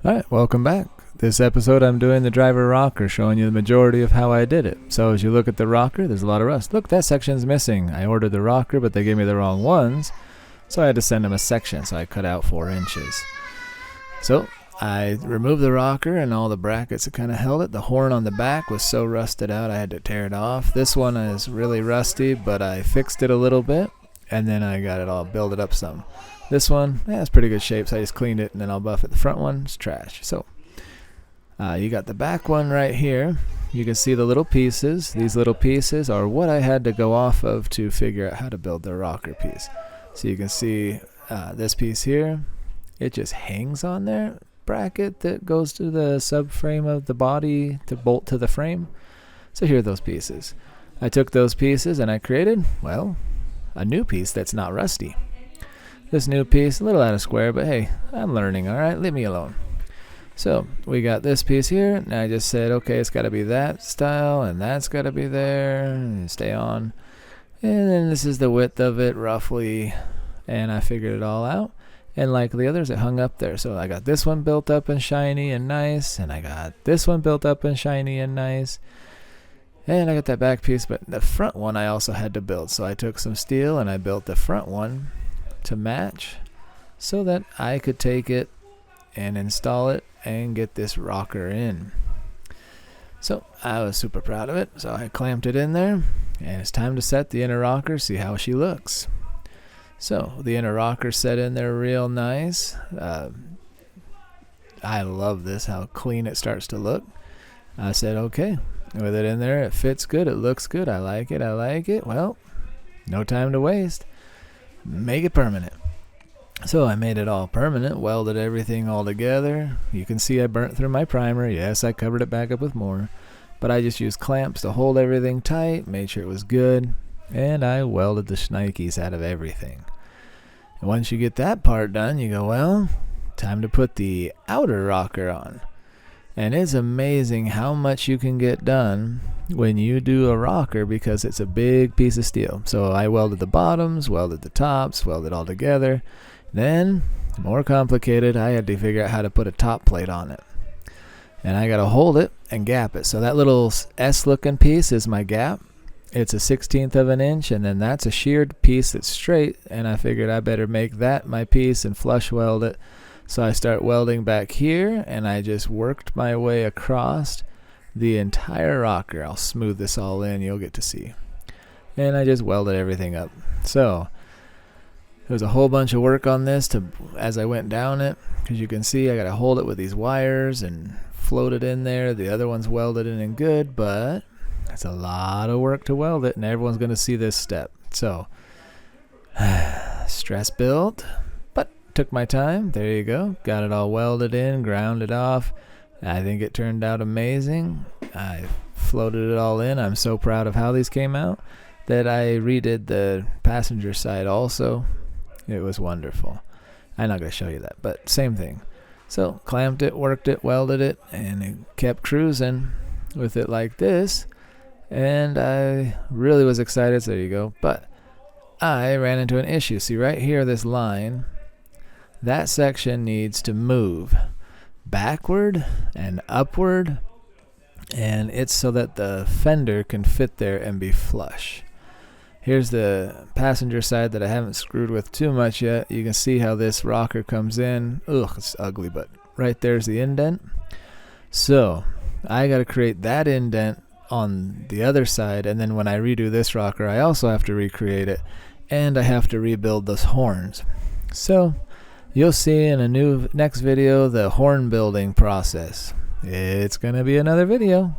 Alright, welcome back. This episode I'm doing the driver rocker, showing you the majority of how I did it. So as you look at the rocker, there's a lot of rust. Look, that section's missing. I ordered the rocker, but they gave me the wrong ones, so I had to send them a section, so I cut out 4 inches. So I removed the rocker and all the brackets that kind of held it. The horn on the back was so rusted out I had to tear it off. This one is really rusty, but I fixed it a little bit, and then I got it all built up some. This one, it's pretty good shape, so I just cleaned it and then I'll buff it. The front one's trash. So you got the back one right here. You can see the little pieces. These little pieces are what I had to go off of to figure out how to build the rocker piece. So you can see this piece here. It just hangs on there. Bracket that goes to the subframe of the body to bolt to the frame. So here are those pieces. I took those pieces and I created, well, a new piece that's not rusty. This new piece, a little out of square, but hey, I'm learning, alright? Leave me alone. So, we got this piece here, and I just said, okay, it's got to be that style, and that's got to be there, and stay on. And then this is the width of it, roughly, and I figured it all out. And like the others, it hung up there. So I got this one built up and shiny and nice, and I got this one built up and shiny and nice. And I got that back piece, but the front one I also had to build. So I took some steel, and I built the front one to match so that I could take it and install it and get this rocker in. So I was super proud of it. So I clamped it in there, and it's time to set the inner rocker, see how she looks. So the inner rocker set in there real nice. I love this, how clean it starts to look. I said, okay, with it in there, it fits good, it looks good, I like it, I like it. Well, no time to waste. Make it permanent. So I made it all permanent, welded everything all together. You can see I burnt through my primer. Yes, I covered it back up with more, but I just used clamps to hold everything tight, made sure it was good, and I welded the shnikes out of everything. And once you get that part done, you go, well, time to put the outer rocker on. And it's amazing how much you can get done when you do a rocker, because it's a big piece of steel. So I welded the bottoms, welded the tops, welded all together. Then, more complicated, I had to figure out how to put a top plate on it. And I got to hold it and gap it. So that little S-looking piece is my gap. It's a 1/16 of an inch, and then that's a sheared piece that's straight. And I figured I better make that my piece and flush weld it. So I start welding back here, and I just worked my way across the entire rocker. I'll smooth this all in, you'll get to see. And I just welded everything up. So there was a whole bunch of work on this as I went down it, because you can see I got to hold it with these wires and float it in there. The other one's welded in and good, but it's a lot of work to weld it, and everyone's going to see this step. So stress built. Took my time. There you go. Got it all welded in, grounded off. I think it turned out amazing. I floated it all in. I'm so proud of how these came out that I redid the passenger side also. It was wonderful. I'm not going to show you that, but same thing. So clamped it, worked it, welded it, and it kept cruising with it like this. And I really was excited. So there you go. But I ran into an issue. See right here, this line. That section needs to move backward and upward, and it's so that the fender can fit there and be flush. Here's the passenger side that I haven't screwed with too much yet. You can see how this rocker comes in. Ugh, it's ugly, but right there's the indent. So I got to create that indent on the other side, and then when I redo this rocker, I also have to recreate it, and I have to rebuild those horns. So you'll see in a next video the horn building process. It's going to be another video.